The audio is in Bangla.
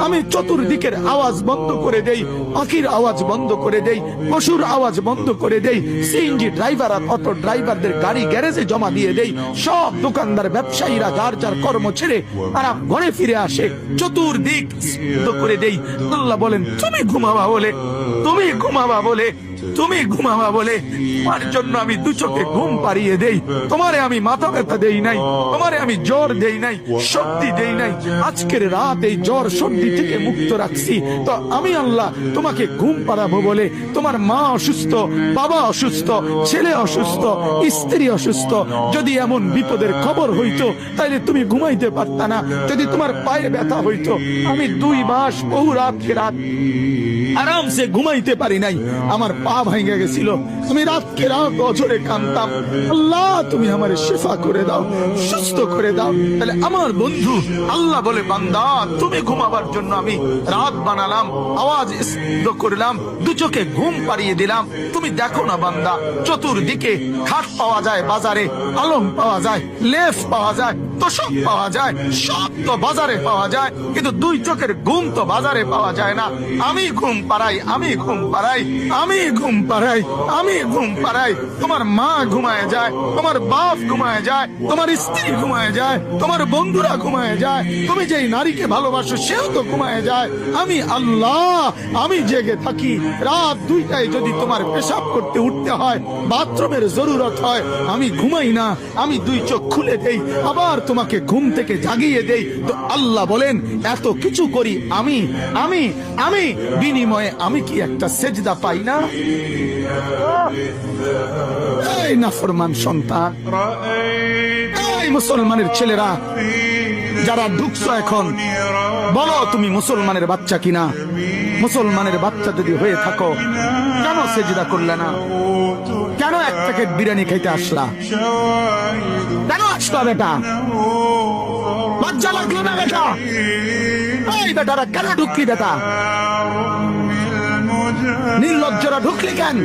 আমি চতুর্দিকের আওয়াজ বন্ধ করে দেই, পাখির আওয়াজ বন্ধ করে দেই, পশুর আওয়াজ বন্ধ করে দেই, সিএনজি ড্রাইভার আর অটো ড্রাইভারদের গাড়ি গ্যারেজে জমা দিয়ে দেই, সব দোকানদার ব্যবসায়ীরা যার যার কর্ম ছেড়ে তারা ঘরে ফিরে আসে, চতুর্দিক বন্ধ করে দেই। আল্লাহ বলেন তুমি ঘুমাবা বলে, তুমি ঘুমাবা বলে, তুমি ঘুমাবা বলে তোমার জন্য আমি দু চোখে ঘুম পাড়িয়ে দেই। তোমারে আমি মাথা ব্যথা দেই নাই, তোমারে আমি জ্বর দেই নাই, সর্দি দেই নাই। আজকের রাত এই জ্বর সর্দি থেকে মুক্ত রাখছি, তো আমি আল্লাহ তোমাকে ঘুম পাড়াবো বলে তোমার মা অসুস্থ, বাবা অসুস্থ, ছেলে অসুস্থ, স্ত্রী অসুস্থ, যদি এমন বিপদের খবর হইতো তাহলে তুমি ঘুমাইতে পারতা না। যদি তোমার পায়ে ব্যথা হইতো, আমি 2 মাস বহু রাতকে রাত আরামসে ঘুমাইতে পারি নাই, আমার পা ভাঙে গেছিল, আমি রাতকে রাত অঝরে কাঁদতাম, আল্লাহ তুমি আমার শিফা করে দাও, সুস্থ করে দাও। তাহলে আমার বন্ধু আল্লাহ বলে বান্দা তুমি ঘুমাবার জন্য আমি রাত বানালাম, আওয়াজ স্তব্ধ করলাম, দু চোখে ঘুম পাড়িয়ে দিলাম। তুমি দেখো না বান্দা, চতুর্দিকে খাট পাওয়া যায় বাজারে, আলম পাওয়া যায়, লেফ পাওয়া যায়, তোষক পাওয়া যায়, সব তো বাজারে পাওয়া যায়, কিন্তু 2 চোখের ঘুম তো বাজারে পাওয়া যায় না। আমি ঘুম পাড়াই, আমি ঘুম পাড়াই, আমি ঘুম পাড়াই, আমি ঘুম পাড়াই। তোমার মা ঘুমায় যায়, তোমার বাপ ঘুমায় যায়, তোমার স্ত্রী ঘুমায় যায়, তোমার বন্ধুরা ঘুমায় যায়, তুমি যেই নারীকে ভালোবাসো সেও তো ঘুমায় যায়। আমি আল্লাহ আমি জেগে থাকি। রাত 2টায় যদি তোমার পেশাব করতে উঠতে হয়, বাথরুমের জরুরত হয়, আমি ঘুমাই না, আমি 2 চোখ খুলে দেই, আবার তোমাকে ঘুম থেকে জাগিয়ে দেই। তো আল্লাহ বলেন এত কিছু করি আমি, আমি আমি বিনিময়ে আমি কি একটা সেজদা পাই না? এই নাফরমান সন্তান, এই মুসলমানের ছেলেরা যারা ঢুকছো এখন, বলো তুমি মুসলমানের বাচ্চা কিনা? মুসলমানের বাচ্চা যদি হয়ে থাকো, কেন সেজদা করলে না? কেন 1 প্যাকেট বিরিয়ানি খাইতে আসলা? কেন আসলা বেটা? লজ্জা লাগলো না বেটা? এই বেটারা কেন ঢুকলি বেটা? নির্লজ্জরা ঢুকলি কেন?